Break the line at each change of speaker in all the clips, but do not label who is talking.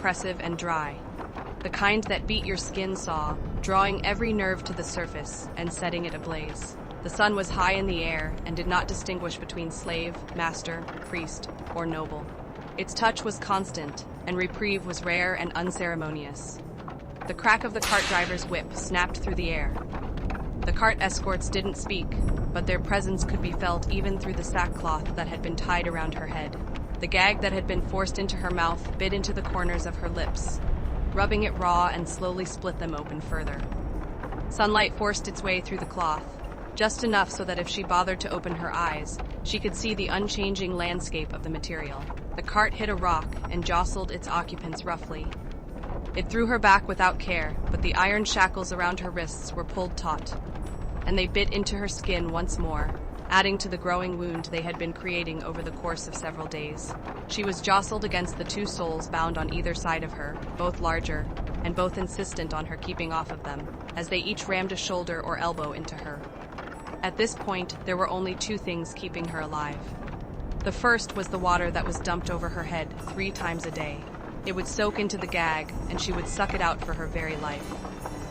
oppressive and dry. The kind that beat your skin saw, drawing every nerve to the surface and setting it ablaze. The sun was high in the air and did not distinguish between slave, master, priest, or noble. Its touch was constant, and reprieve was rare and unceremonious. The crack of the cart driver's whip snapped through the air. The cart escorts didn't speak, but their presence could be felt even through the sackcloth that had been tied around her head. The gag that had been forced into her mouth bit into the corners of her lips, rubbing it raw and slowly split them open further. Sunlight forced its way through the cloth, just enough so that if she bothered to open her eyes, she could see the unchanging landscape of the material. The cart hit a rock and jostled its occupants roughly. It threw her back without care, but the iron shackles around her wrists were pulled taut, and they bit into her skin once more, adding to the growing wound they had been creating over the course of several days. She was jostled against the two souls bound on either side of her, both larger, and both insistent on her keeping off of them, as they each rammed a shoulder or elbow into her. At this point, there were only two things keeping her alive. The first was the water that was dumped over her head 3 times a day. It would soak into the gag, and she would suck it out for her very life.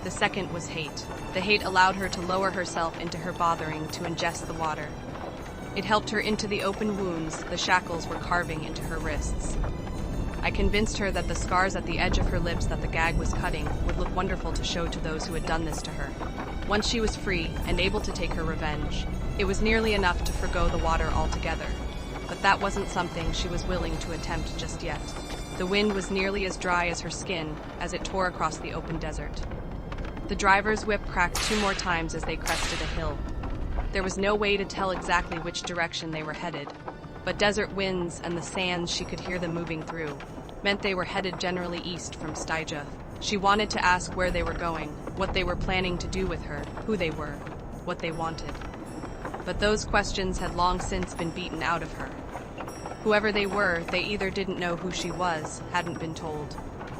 The second was hate. The hate allowed her to lower herself into her bothering to ingest the water. It helped her into the open wounds the shackles were carving into her wrists. I convinced her that the scars at the edge of her lips that the gag was cutting would look wonderful to show to those who had done this to her. Once she was free and able to take her revenge, it was nearly enough to forgo the water altogether. But that wasn't something she was willing to attempt just yet. The wind was nearly as dry as her skin as it tore across the open desert. The driver's whip cracked 2 more times as they crested a hill. There was no way to tell exactly which direction they were headed, but desert winds and the sands she could hear them moving through meant they were headed generally east from Stygia. She wanted to ask where they were going, what they were planning to do with her, who they were, what they wanted. But those questions had long since been beaten out of her. Whoever they were, they either didn't know who she was, hadn't been told,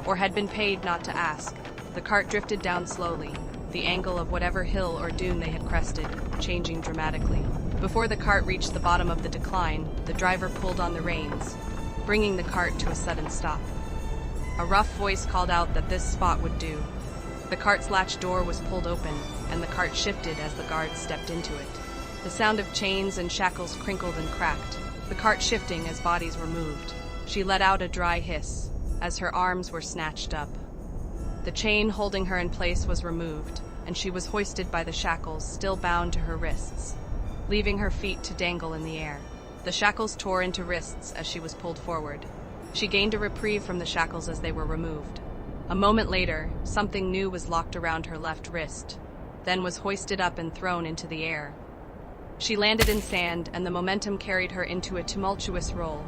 or had been paid not to ask. The cart drifted down slowly, the angle of whatever hill or dune they had crested, changing dramatically. Before the cart reached the bottom of the decline, the driver pulled on the reins, bringing the cart to a sudden stop. A rough voice called out that this spot would do. The cart's latch door was pulled open, and the cart shifted as the guards stepped into it. The sound of chains and shackles crinkled and cracked, the cart shifting as bodies were moved. She let out a dry hiss, as her arms were snatched up. The chain holding her in place was removed, and she was hoisted by the shackles still bound to her wrists, leaving her feet to dangle in the air. The shackles tore into wrists as she was pulled forward. She gained a reprieve from the shackles as they were removed. A moment later, something new was locked around her left wrist, then was hoisted up and thrown into the air. She landed in sand, and the momentum carried her into a tumultuous roll.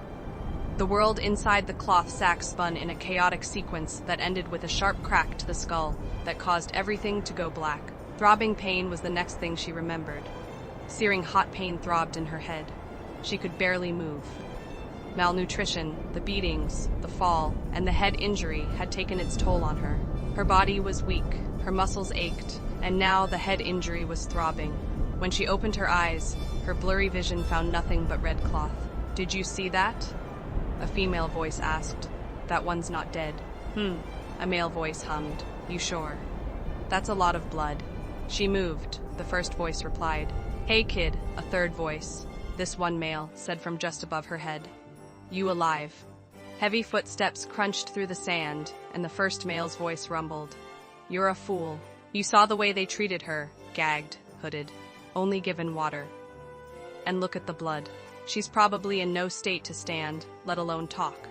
The world inside the cloth sack spun in a chaotic sequence that ended with a sharp crack to the skull that caused everything to go black. Throbbing pain was the next thing she remembered. Searing hot pain throbbed in her head. She could barely move. Malnutrition, the beatings, the fall, and the head injury had taken its toll on her. Her body was weak, her muscles ached, and now the head injury was throbbing. When she opened her eyes, her blurry vision found nothing but red cloth. "Did you see that?" a female voice asked. "That one's not dead." A male voice hummed. "You sure?" "That's a lot of blood." "She moved," the first voice replied. "Hey kid," a third voice, this one male, said from just above her head. "You alive?" Heavy footsteps crunched through the sand, and the first male's voice rumbled. "You're a fool. You saw the way they treated her, gagged, hooded, only given water. And look at the blood. She's probably in no state to stand, let alone talk.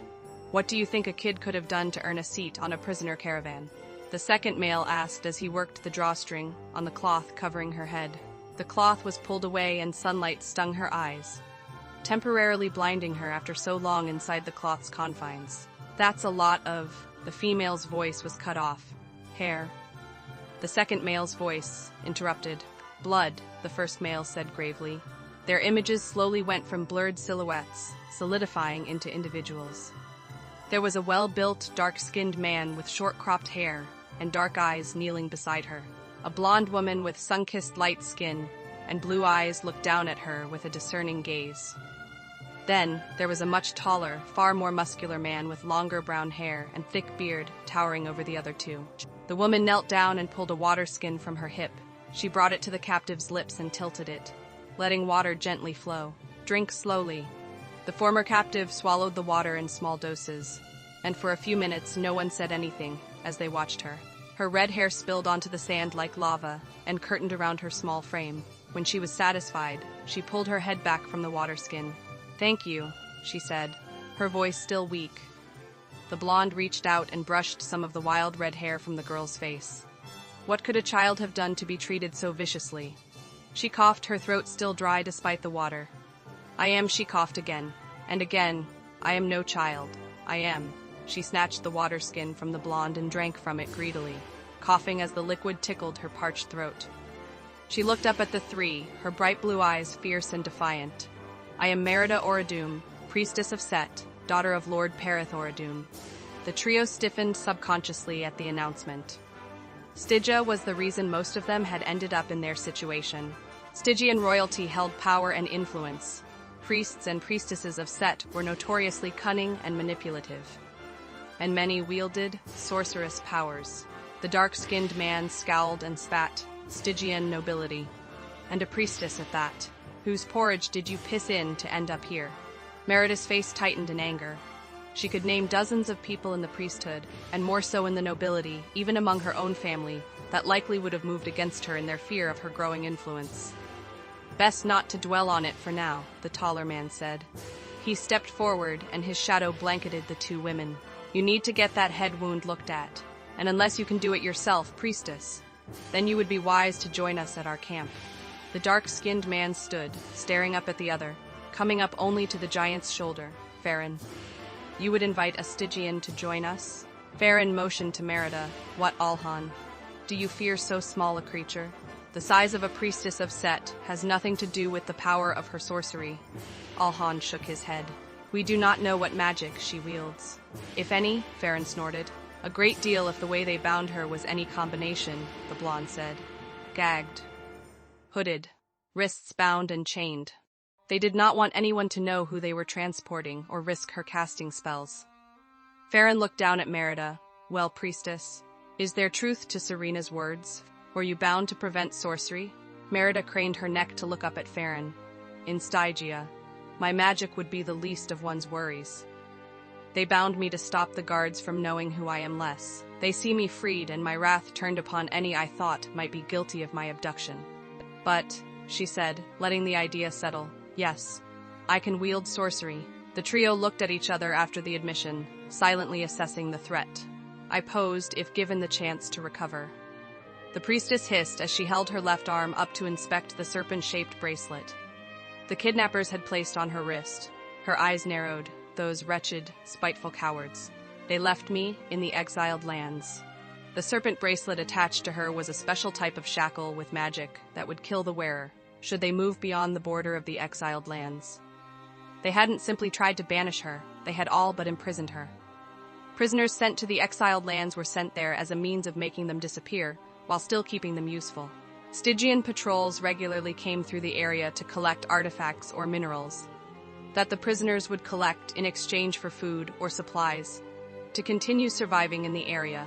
What do you think a kid could have done to earn a seat on a prisoner caravan?" The second male asked as he worked the drawstring on the cloth covering her head. The cloth was pulled away and sunlight stung her eyes, temporarily blinding her after so long inside the cloth's confines. "That's a lot of..." The female's voice was cut off. "Hair." The second male's voice interrupted. "Blood," the first male said gravely. Their images slowly went from blurred silhouettes, solidifying into individuals. There was a well-built, dark-skinned man with short-cropped hair and dark eyes kneeling beside her. A blonde woman with sun-kissed light skin and blue eyes looked down at her with a discerning gaze. Then, there was a much taller, far more muscular man with longer brown hair and thick beard towering over the other two. The woman knelt down and pulled a water skin from her hip. She brought it to the captive's lips and tilted it, letting water gently flow. Drink slowly. The former captive swallowed the water in small doses, and for a few minutes no one said anything as they watched her. Her red hair spilled onto the sand like lava and curtained around her small frame. When she was satisfied, she pulled her head back from the water skin. "Thank you," she said, her voice still weak. The blonde reached out and brushed some of the wild red hair from the girl's face. What could a child have done to be treated so viciously? She coughed, her throat still dry despite the water. She coughed again, and again. "I am no child. I am." She snatched the water skin from the blonde and drank from it greedily, coughing as the liquid tickled her parched throat. She looked up at the three, her bright blue eyes fierce and defiant. "I am Merida Oradum, priestess of Set, daughter of Lord Perith Oradum." The trio stiffened subconsciously at the announcement. Stygia was the reason most of them had ended up in their situation. Stygian royalty held power and influence. Priests and priestesses of Set were notoriously cunning and manipulative, and many wielded sorcerous powers. The dark-skinned man scowled and spat. "Stygian nobility. And a priestess at that. Whose porridge did you piss in to end up here?" Merida's face tightened in anger. She could name dozens of people in the priesthood, and more so in the nobility, even among her own family, that likely would have moved against her in their fear of her growing influence. "Best not to dwell on it for now," the taller man said. He stepped forward, and his shadow blanketed the two women. "You need to get that head wound looked at, and unless you can do it yourself, priestess, then you would be wise to join us at our camp." The dark-skinned man stood, staring up at the other, coming up only to the giant's shoulder. "Farron, you would invite a Stygian to join us?" Farron motioned to Merida. "What, Alhan? Do you fear so small a creature? The size of a priestess of Set has nothing to do with the power of her sorcery." Alhan shook his head. "We do not know what magic she wields." "If any," Farron snorted. "A great deal if the way they bound her was any combination," the blonde said. "Gagged. Hooded. Wrists bound and chained. They did not want anyone to know who they were transporting or risk her casting spells." Farron looked down at Merida. "Well, priestess, is there truth to Serena's words? Were you bound to prevent sorcery?" Merida craned her neck to look up at Farron. "In Stygia, my magic would be the least of one's worries. They bound me to stop the guards from knowing who I am less. They see me freed, and my wrath turned upon any I thought might be guilty of my abduction. But," she said, letting the idea settle, "yes, I can wield sorcery." The trio looked at each other after the admission, silently assessing the threat. "I posed if given the chance to recover." The priestess hissed as she held her left arm up to inspect the serpent-shaped bracelet the kidnappers had placed on her wrist. Her eyes narrowed. "Those wretched, spiteful cowards. They left me in the exiled lands." The serpent bracelet attached to her was a special type of shackle with magic that would kill the wearer, should they move beyond the border of the exiled lands. They hadn't simply tried to banish her, they had all but imprisoned her. Prisoners sent to the exiled lands were sent there as a means of making them disappear, while still keeping them useful. Stygian patrols regularly came through the area to collect artifacts or minerals that the prisoners would collect in exchange for food or supplies to continue surviving in the area.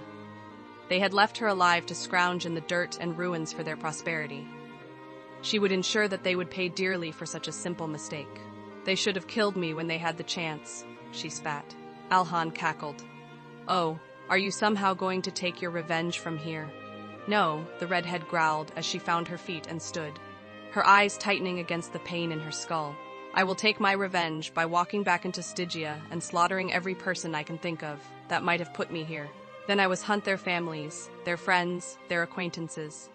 They had left her alive to scrounge in the dirt and ruins for their prosperity. She would ensure that they would pay dearly for such a simple mistake. "They should have killed me when they had the chance," she spat. Alhan cackled. "Oh, are you somehow going to take your revenge from here?" "No," the redhead growled as she found her feet and stood, her eyes tightening against the pain in her skull. "I will take my revenge by walking back into Stygia and slaughtering every person I can think of that might have put me here. Then I will hunt their families, their friends, their acquaintances.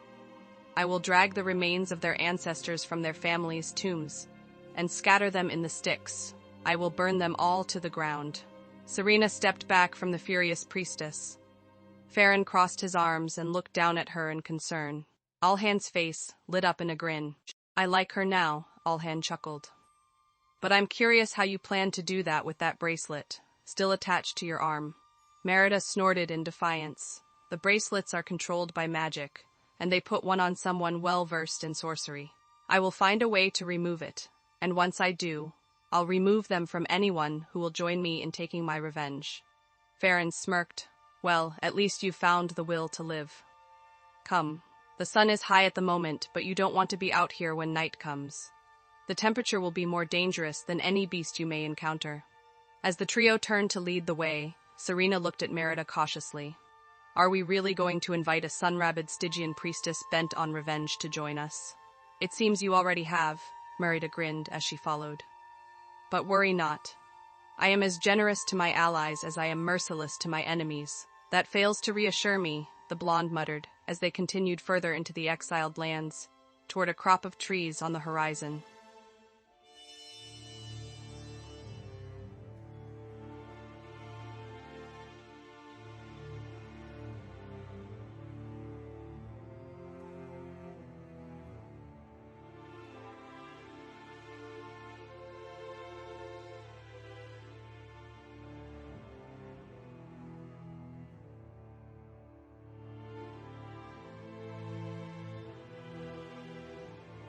I will drag the remains of their ancestors from their families' tombs and scatter them in the Styx. I will burn them all to the ground." Serena stepped back from the furious priestess. Farron crossed his arms and looked down at her in concern. Alhan's face lit up in a grin. "I like her now," Alhan chuckled. "But I'm curious how you plan to do that with that bracelet, still attached to your arm." Merida snorted in defiance. "The bracelets are controlled by magic, and they put one on someone well-versed in sorcery. I will find a way to remove it, and once I do, I'll remove them from anyone who will join me in taking my revenge. Farron smirked. Well, at least you've found the will to live. Come. The sun is high at the moment, but you don't want to be out here when night comes. The temperature will be more dangerous than any beast you may encounter. As the trio turned to lead the way, Serena looked at Merida cautiously. Are we really going to invite a sun-rabid Stygian priestess bent on revenge to join us? It seems you already have, Merida grinned as she followed. But worry not. I am as generous to my allies as I am merciless to my enemies. That fails to reassure me, the blonde muttered, as they continued further into the exiled lands, toward a crop of trees on the horizon.